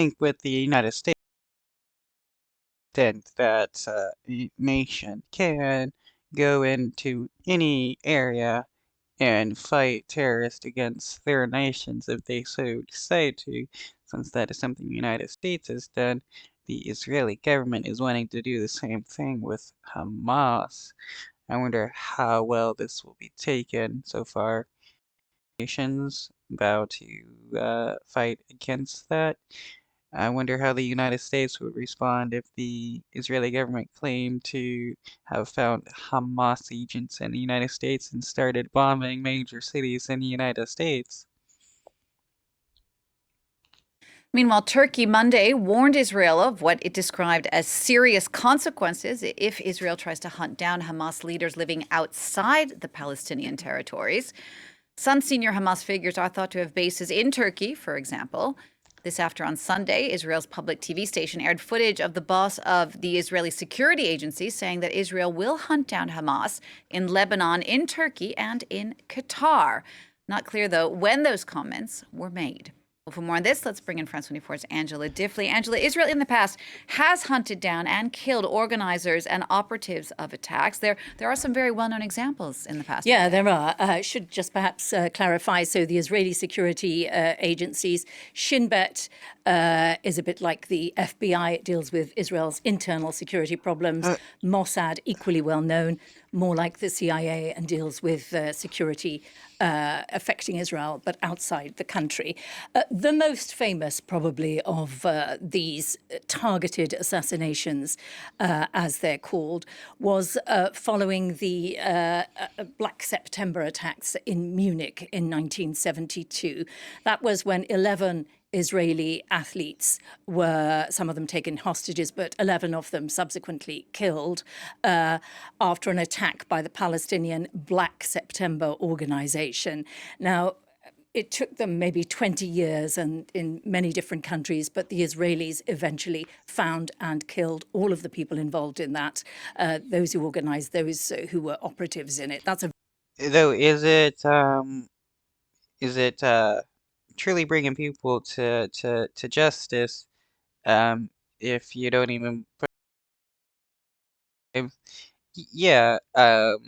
think with the United States, that a nation can go into any area and fight terrorists against their nations if they so decide to, since that is something the United States has done. The Israeli government is wanting to do the same thing with Hamas. I wonder how well this will be taken so far. Nations about to fight against that. I wonder how the United States would respond if the Israeli government claimed to have found Hamas agents in the United States and started bombing major cities in the United States. Meanwhile, Turkey Monday warned Israel of what it described as serious consequences if Israel tries to hunt down Hamas leaders living outside the Palestinian territories. Some senior Hamas figures are thought to have bases in Turkey, for example. This after on Sunday, Israel's public TV station aired footage of the boss of the Israeli security agency saying that Israel will hunt down Hamas in Lebanon, in Turkey, and in Qatar. Not clear, though, when those comments were made. Well, for more on this, let's bring in France 24's Angela Diffley. Angela, Israel in the past has hunted down and killed organizers and operatives of attacks. There are some very well-known examples in the past. Yeah, there are. I should just perhaps clarify. So the Israeli security agencies, Shin Bet is a bit like the FBI. It deals with Israel's internal security problems. Mossad, equally well known, more like the CIA, and deals with security affecting Israel, but outside the country. The most famous, probably, of these targeted assassinations, as they're called, was following the Black September attacks in Munich in 1972. That was when 11 Israeli athletes were, some of them taken hostages, but 11 of them subsequently killed after an attack by the Palestinian Black September organization. Now, it took them maybe 20 years and in many different countries, but the Israelis eventually found and killed all of the people involved in that, those who organized, those who were operatives in it. That's a Though, is it truly bringing people to justice if you don't even yeah, the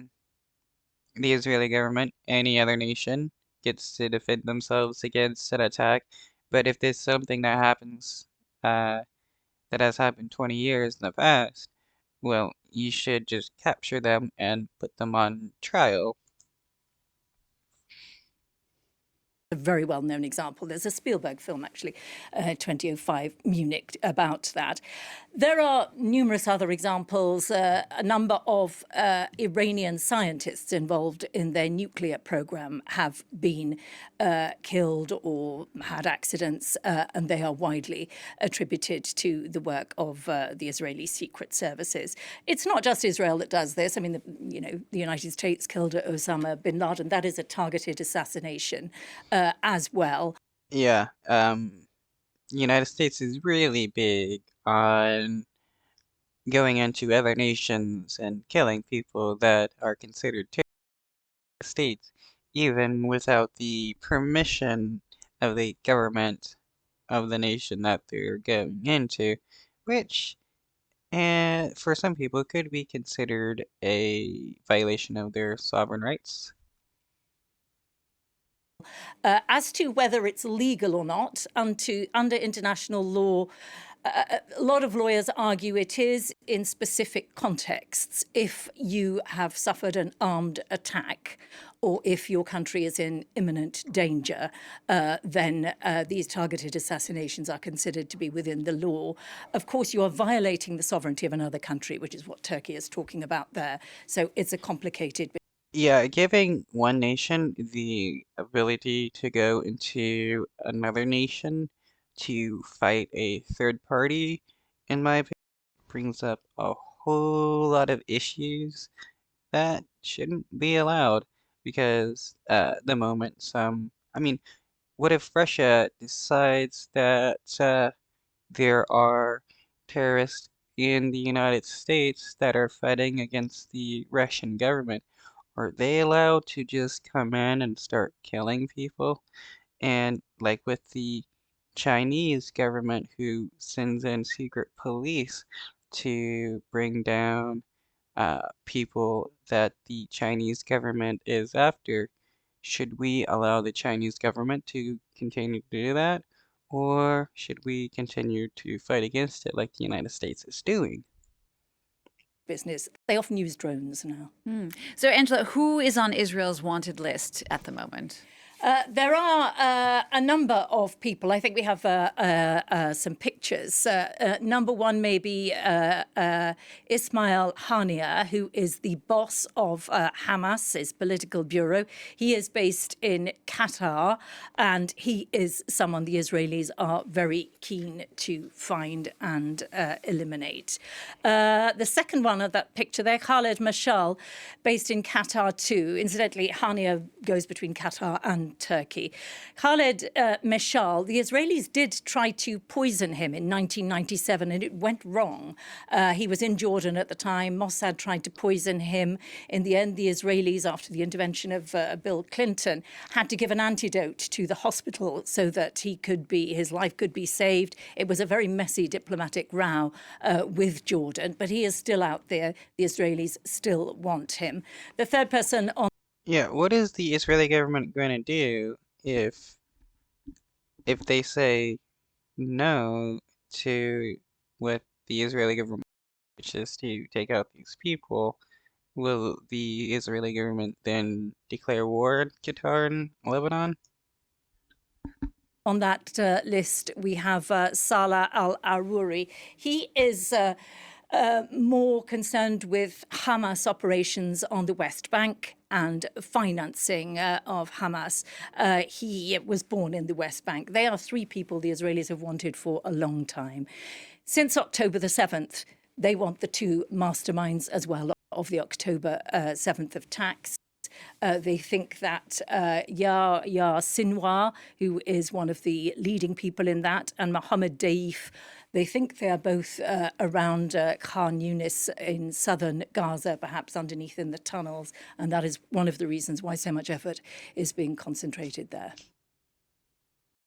Israeli government, any other nation, gets to defend themselves against an attack. But if there's something that happens, that has happened 20 years in the past, well, you should just capture them and put them on trial. a very well-known example. There's a Spielberg film, actually, 2005, Munich, about that. There are numerous other examples. A number of Iranian scientists involved in their nuclear program have been killed or had accidents, and they are widely attributed to the work of the Israeli secret services. It's not just Israel that does this. I mean, the United States killed Osama bin Laden. That is a targeted assassination as well. Yeah, United States is really big on going into other nations and killing people that are considered terrorist states, even without the permission of the government of the nation that they're going into, which for some people could be considered a violation of their sovereign rights. As to whether it's legal or not, under international law, a lot of lawyers argue it is in specific contexts. If you have suffered an armed attack or if your country is in imminent danger, then these targeted assassinations are considered to be within the law. Of course, you are violating the sovereignty of another country, which is what Turkey is talking about there. So it's a complicated. Yeah, giving one nation the ability to go into another nation to fight a third party, in my opinion, brings up a whole lot of issues that shouldn't be allowed because the moment I mean, what if Russia decides that there are terrorists in the United States that are fighting against the Russian government? Are they allowed to just come in and start killing people? And like with the Chinese government who sends in secret police to bring down people that the Chinese government is after. Should we allow the Chinese government to continue to do that, or should we continue to fight against it like the United States is doing? Business. They often use drones now. So, Angela, who is on Israel's wanted list at the moment? There are a number of people. I think we have some pictures. Number one may be Ismail Haniyeh, who is the boss of Hamas, his political bureau. He is based in Qatar, and he is someone the Israelis are very keen to find and eliminate. The second one of that picture there, Khaled Mashal, based in Qatar too. Incidentally, Haniyeh goes between Qatar and Turkey. Khaled Mashal, the Israelis did try to poison him in 1997 and it went wrong. He was in Jordan at the time. Mossad tried to poison him. In the end, the Israelis, after the intervention of Bill Clinton, had to give an antidote to the hospital so that his life could be saved. It was a very messy diplomatic row with Jordan, but he is still out there. The Israelis still want him. The third person on Yeah, what is the Israeli government going to do if they say no to what the Israeli government wishes to take out these people? Will the Israeli government then declare war on Qatar and Lebanon? On that list, we have Salah al-Aruri. He is more concerned with Hamas operations on the West Bank and financing of Hamas. He was born in the West Bank. They are three people the Israelis have wanted for a long time. Since October the 7th, they want the two masterminds as well of the October 7th attacks. They think that Yahya Sinwar, who is one of the leading people in that, and Mohammed Daif, they think they are both around Khan Yunis in southern Gaza, perhaps underneath in the tunnels. And that is one of the reasons why so much effort is being concentrated there.